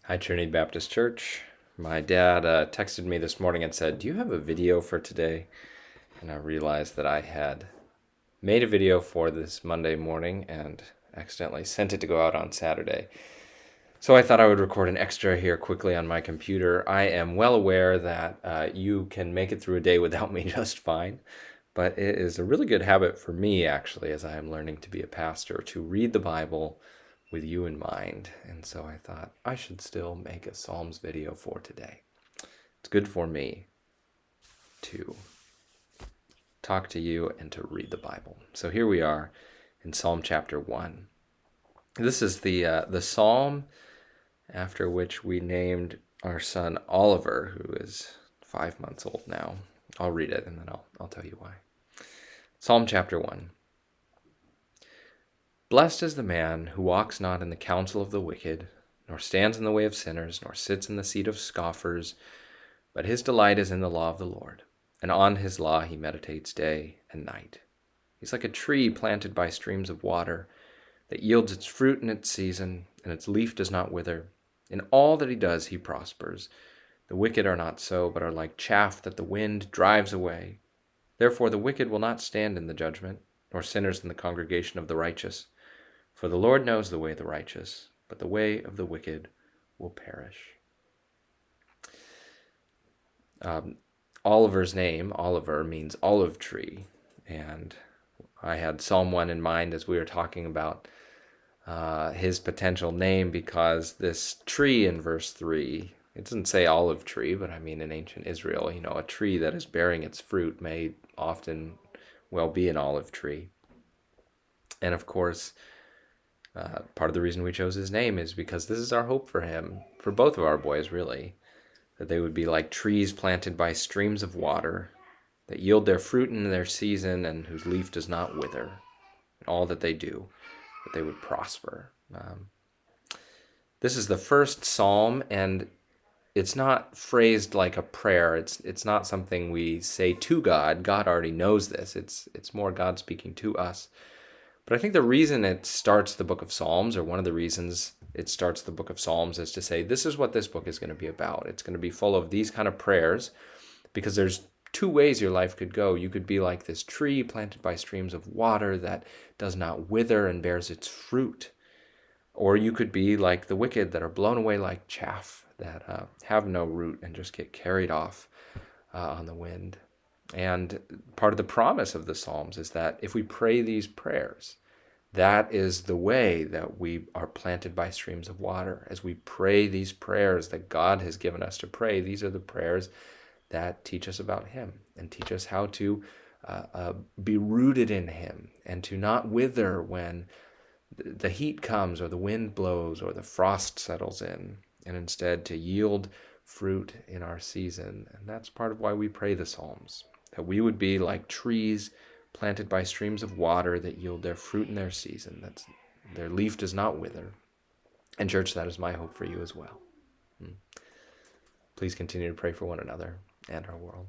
Hi, Trinity Baptist Church. My dad texted me this morning and said, "Do you have a video for today?" And I realized that I had made a video for this Monday morning and accidentally sent it to go out on Saturday. So I thought I would record an extra here quickly on my computer. I am well aware that you can make it through a day without me just fine, but it is a really good habit for me, actually, as I am learning to be a pastor, to read the Bible with you in mind. And so I thought I should still make a Psalms video for today. It's good for me to talk to you and to read the Bible. So here we are in Psalm chapter 1. This is the psalm after which we named our son Oliver, who is 5 months old now. I'll read it and then I'll tell you why. Psalm chapter 1. Blessed is the man who walks not in the counsel of the wicked, nor stands in the way of sinners, nor sits in the seat of scoffers, but his delight is in the law of the Lord, and on his law he meditates day and night. He's like a tree planted by streams of water that yields its fruit in its season, and its leaf does not wither. In all that he does he prospers. The wicked are not so, but are like chaff that the wind drives away. Therefore the wicked will not stand in the judgment, nor sinners in the congregation of the righteous. For the Lord knows the way of the righteous, but the way of the wicked will perish. Oliver's name, Oliver, means olive tree. And I had Psalm 1 in mind as we were talking about his potential name, because this tree in verse 3, it doesn't say olive tree, but I mean in ancient Israel, a tree that is bearing its fruit may often well be an olive tree. And of course, part of the reason we chose his name is because this is our hope for him, for both of our boys, really, that they would be like trees planted by streams of water that yield their fruit in their season and whose leaf does not wither. In all that they do, that they would prosper. This is the first psalm, and it's not phrased like a prayer. It's not something we say to God. God already knows this. It's more God speaking to us. But I think the reason it starts the book of Psalms, or one of the reasons it starts the book of Psalms, is to say this is what this book is going to be about. It's going to be full of these kind of prayers, because there's two ways your life could go. You could be like this tree planted by streams of water that does not wither and bears its fruit. Or you could be like the wicked that are blown away like chaff, that have no root and just get carried off on the wind. And part of the promise of the Psalms is that if we pray these prayers, that is the way that we are planted by streams of water. As we pray these prayers that God has given us to pray, these are the prayers that teach us about him and teach us how to be rooted in him and to not wither when the heat comes or the wind blows or the frost settles in, and instead to yield fruit in our season. And that's part of why we pray the Psalms, that we would be like trees planted by streams of water that yield their fruit in their season, that their leaf does not wither. And church, that is my hope for you as well. Please continue to pray for one another and our world.